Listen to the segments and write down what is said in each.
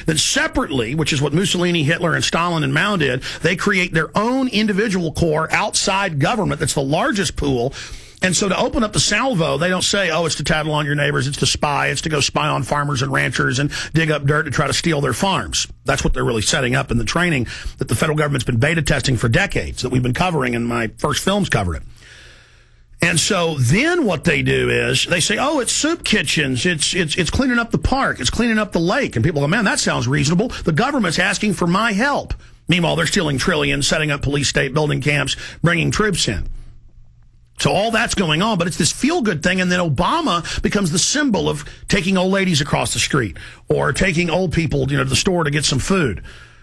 Then separately, which is what Mussolini, Hitler, and Stalin and Mao did, they create their own individual corps outside government that's the largest pool. And so to open up the salvo, they don't say, oh, it's to tattle on your neighbors, it's to spy, it's to go spy on farmers and ranchers and dig up dirt to try to steal their farms. That's what they're really setting up in the training that the federal government's been beta testing for decades, that we've been covering, and my first films covered it. And so then what they do is they say, oh, it's soup kitchens, it's cleaning up the park, it's cleaning up the lake. And people go, man, that sounds reasonable. The government's asking for my help. Meanwhile, they're stealing trillions, setting up police state, building camps, bringing troops in. So all that's going on, but it's this feel-good thing, and then Obama becomes the symbol of taking old ladies across the street or taking old people, to the store to get some food.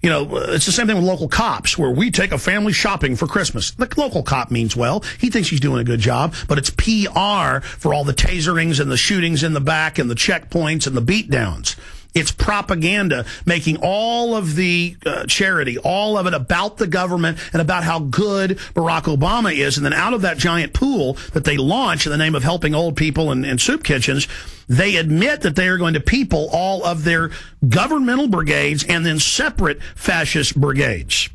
It's the same thing with local cops, where we take a family shopping for Christmas. The local cop means well. He thinks he's doing a good job, but it's PR for all the taserings and the shootings in the back and the checkpoints and the beatdowns. It's propaganda, making all of the charity, all of it about the government and about how good Barack Obama is. And then out of that giant pool that they launch in the name of helping old people and soup kitchens, they admit that they are going to people all of their governmental brigades and then separate fascist brigades.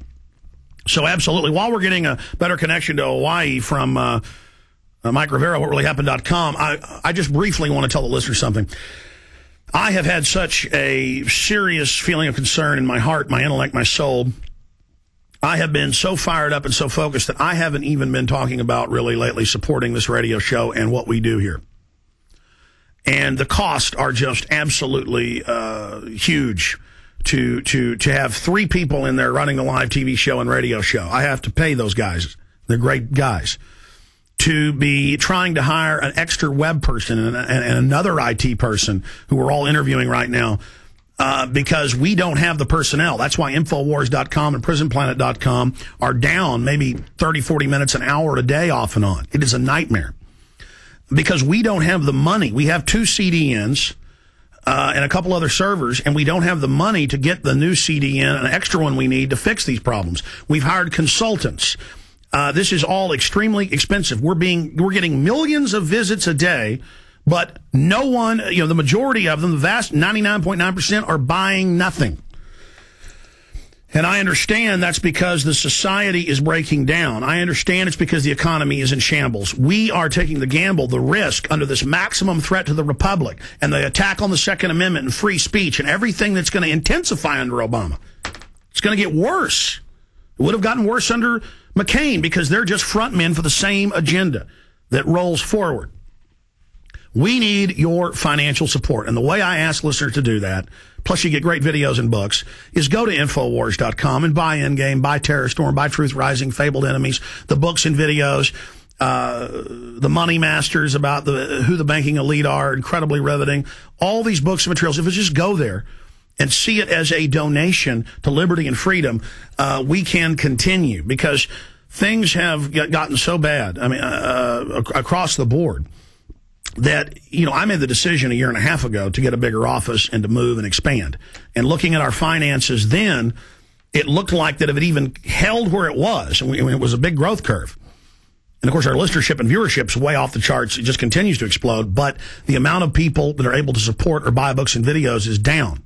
So absolutely, while we're getting a better connection to Hawaii from Mike Rivero, whatreallyhappened.com, I just briefly want to tell the listeners something. I have had such a serious feeling of concern in my heart, my intellect, my soul. I have been so fired up and so focused that I haven't even been talking about really lately supporting this radio show and what we do here. And the costs are just absolutely huge to have 3 people in there running the live TV show and radio show. I have to pay those guys. They're great guys. To be trying to hire an extra web person and another IT person who we're all interviewing right now because we don't have the personnel. That's why Infowars.com and PrisonPlanet.com are down maybe 30, 40 minutes, an hour a day off and on. It is a nightmare because we don't have the money. We have 2 CDNs and a couple other servers, and we don't have the money to get the new CDN, an extra one we need to fix these problems. We've hired consultants. This is all extremely expensive. We're getting millions of visits a day, but no one, the majority of them, the vast 99.9% are buying nothing. And I understand that's because the society is breaking down. I understand it's because the economy is in shambles. We are taking the gamble, the risk, under this maximum threat to the republic and the attack on the Second Amendment and free speech and everything that's going to intensify under Obama. It's going to get worse. It would have gotten worse under McCain because they're just front men for the same agenda that rolls forward. We need your financial support. And the way I ask listeners to do that, plus you get great videos and books, is go to Infowars.com and buy Endgame, buy Terror Storm, buy Truth Rising, Fabled Enemies, the books and videos, the Money Masters about who the banking elite are, incredibly riveting. All these books and materials, if you just go there and see it as a donation to liberty and freedom, we can continue because things have gotten so bad, across the board, that, I made the decision a year and a half ago to get a bigger office and to move and expand. And looking at our finances then, it looked like that if it even held where it was, it was a big growth curve. And, of course, our listenership and viewership's way off the charts. It just continues to explode. But the amount of people that are able to support or buy books and videos is down.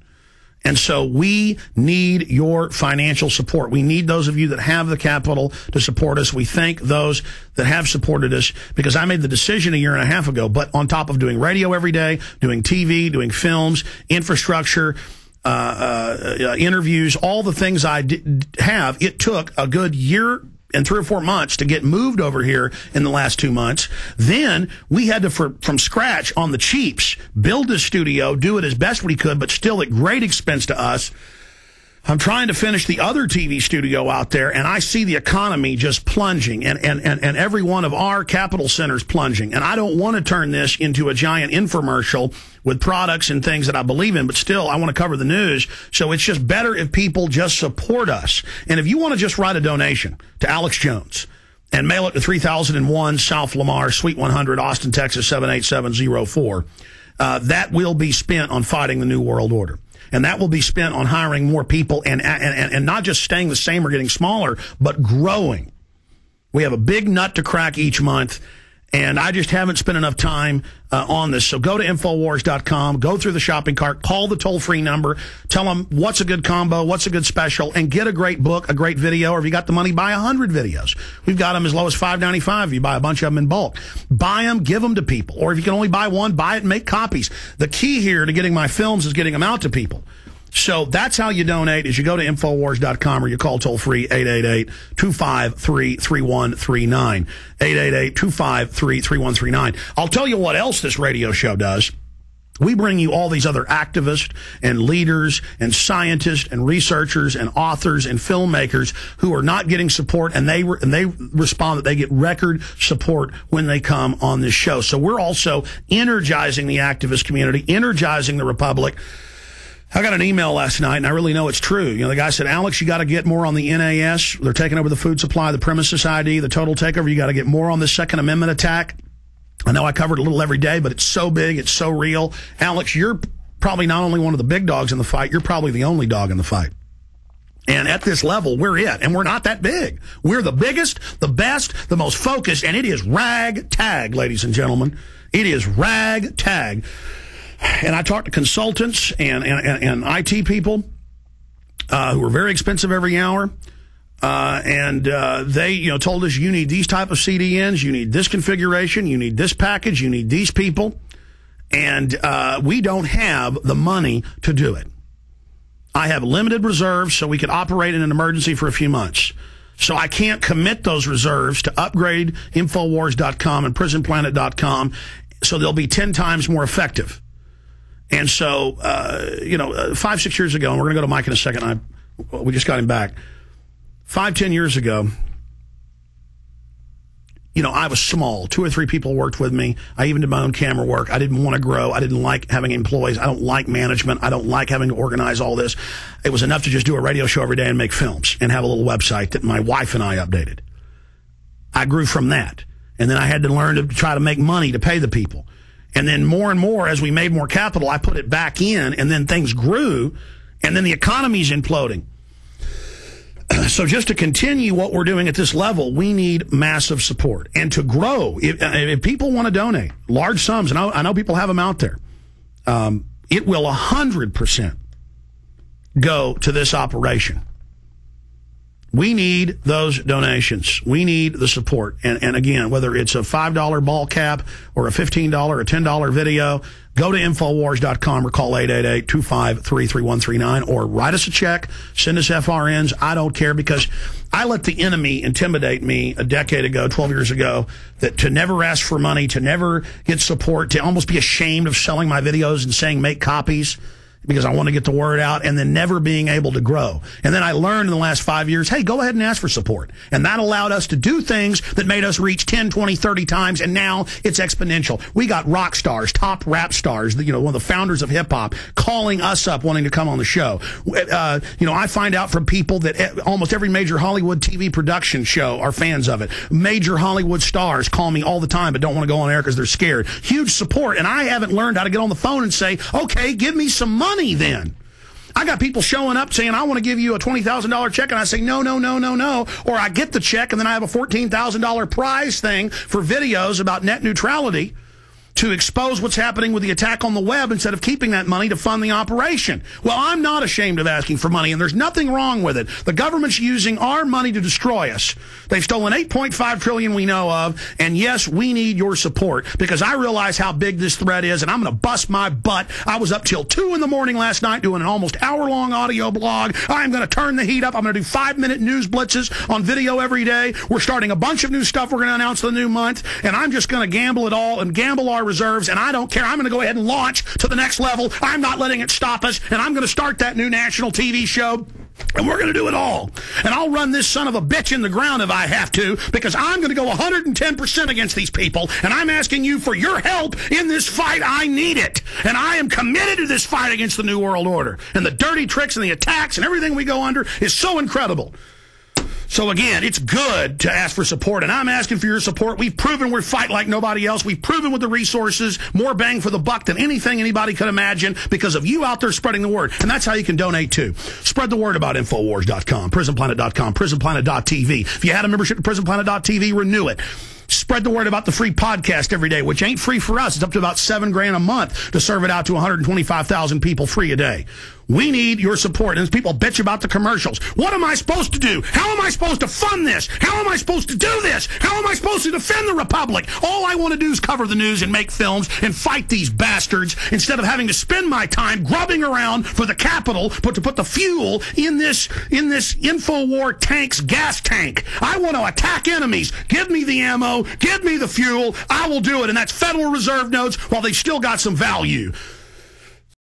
And so we need your financial support. We need those of you that have the capital to support us. We thank those that have supported us because I made the decision a year and a half ago, but on top of doing radio every day, doing TV, doing films, infrastructure, interviews, all the things I have, it took a good year and 3 or 4 months to get moved over here in the last 2 months. Then we had to, from scratch on the cheaps, build this studio, do it as best we could, but still at great expense to us. I'm trying to finish the other TV studio out there, and I see the economy just plunging, and every one of our capital centers plunging. And I don't want to turn this into a giant infomercial with products and things that I believe in, but still, I want to cover the news. So it's just better if people just support us. And if you want to just write a donation to Alex Jones and mail it to 3001 South Lamar, Suite 100, Austin, Texas, 78704, that will be spent on fighting the New World Order. And that will be spent on hiring more people and not just staying the same or getting smaller, but growing. We have a big nut to crack each month, And I just haven't spent enough time on this. So go to Infowars.com, go through the shopping cart, call the toll-free number, tell them what's a good combo, what's a good special, and get a great book, a great video, or if you got the money, buy 100 videos. We've got them as low as $5.95 if you buy a bunch of them in bulk. Buy them, give them to people. Or if you can only buy one, buy it and make copies. The key here to getting my films is getting them out to people. So that's how you donate, is you go to Infowars.com or you call toll-free 888-253-3139. 888-253-3139. I'll tell you what else this radio show does. We bring you all these other activists and leaders and scientists and researchers and authors and filmmakers who are not getting support, and they respond that they get record support when they come on this show. So we're also energizing the activist community, energizing the Republic. I got an email last night, and I really know it's true. You know, the guy said, Alex, you got to get more on the NAS. They're taking over the food supply, the premises ID, the total takeover. You got to get more on the Second Amendment attack. I know I covered a little every day, but it's so big, it's so real. Alex, you're probably not only one of the big dogs in the fight, you're probably the only dog in the fight. And at this level, we're it, and we're not that big. We're the biggest, the best, the most focused, and it is ragtag, ladies and gentlemen. It is ragtag. And I talked to consultants and IT people who are very expensive every hour. And they, told us, you need these type of CDNs, you need this configuration, you need this package, you need these people. And we don't have the money to do it. I have limited reserves, so we could operate in an emergency for a few months. So I can't commit those reserves to upgrade Infowars.com and PrisonPlanet.com, so they'll be 10 times more effective. And so, 5-6 years ago, and we're going to go to Mike in a second. We just got him back. 5-10 years ago, I was small. 2 or 3 people worked with me. I even did my own camera work. I didn't want to grow. I didn't like having employees. I don't like management. I don't like having to organize all this. It was enough to just do a radio show every day and make films and have a little website that my wife and I updated. I grew from that. And then I had to learn to try to make money to pay the people. And then more and more, as we made more capital, I put it back in, and then things grew, and then the economy's imploding. So just to continue what we're doing at this level, we need massive support. And to grow, if people want to donate large sums, and I know people have them out there, it will 100% go to this operation. We need those donations. We need the support. And again, whether it's a $5 ball cap or a $15 or $10 video, go to Infowars.com or call 888-253-3139 or write us a check, send us FRNs. I don't care, because I let the enemy intimidate me a decade ago, 12 years ago, that to never ask for money, to never get support, to almost be ashamed of selling my videos and saying make copies, because I want to get the word out, and then never being able to grow. And then I learned in the last 5 years, hey, go ahead and ask for support. And that allowed us to do things that made us reach 10, 20, 30 times, and now it's exponential. We got rock stars, top rap stars, one of the founders of hip-hop, calling us up wanting to come on the show. I find out from people that almost every major Hollywood TV production show are fans of it. Major Hollywood stars call me all the time but don't want to go on air because they're scared. Huge support, and I haven't learned how to get on the phone and say, okay, give me some money then. I got people showing up saying, I want to give you a $20,000 check, and I say, no. Or I get the check, and then I have a $14,000 prize thing for videos about net neutrality to expose what's happening with the attack on the web instead of keeping that money to fund the operation. Well, I'm not ashamed of asking for money, and there's nothing wrong with it. The government's using our money to destroy us. They've stolen $8.5 trillion we know of, and yes, we need your support, because I realize how big this threat is, and I'm going to bust my butt. I was up till 2 in the morning last night doing an almost hour-long audio blog. I'm going to turn the heat up. I'm going to do 5-minute news blitzes on video every day. We're starting a bunch of new stuff we're going to announce the new month, and I'm just going to gamble it all and gamble our reserves, and I don't care. I'm going to go ahead and launch to the next level. I'm not letting it stop us, and I'm going to start that new national TV show, and we're going to do it all. And I'll run this son of a bitch in the ground if I have to, because I'm going to go 110% against these people, and I'm asking you for your help in this fight. I need it, and I am committed to this fight against the New World Order, and the dirty tricks and the attacks and everything we go under is so incredible. So again, it's good to ask for support, and I'm asking for your support. We've proven we fight like nobody else. We've proven with the resources, more bang for the buck than anything anybody could imagine, because of you out there spreading the word. And that's how you can donate too. Spread the word about Infowars.com, PrisonPlanet.com, PrisonPlanet.tv. If you had a membership to PrisonPlanet.tv, renew it. Spread the word about the free podcast every day, which ain't free for us. It's up to about $7,000 a month to serve it out to 125,000 people free a day. We need your support. And as people bitch about the commercials, what am I supposed to do? How am I supposed to fund this? How am I supposed to do this? How am I supposed to defend the Republic? All I want to do is cover the news and make films and fight these bastards instead of having to spend my time grubbing around for the Capitol, but to put the fuel in this InfoWar tank's gas tank. I want to attack enemies. Give me the ammo. Give me the fuel. I will do it. And that's Federal Reserve notes while they've still got some value.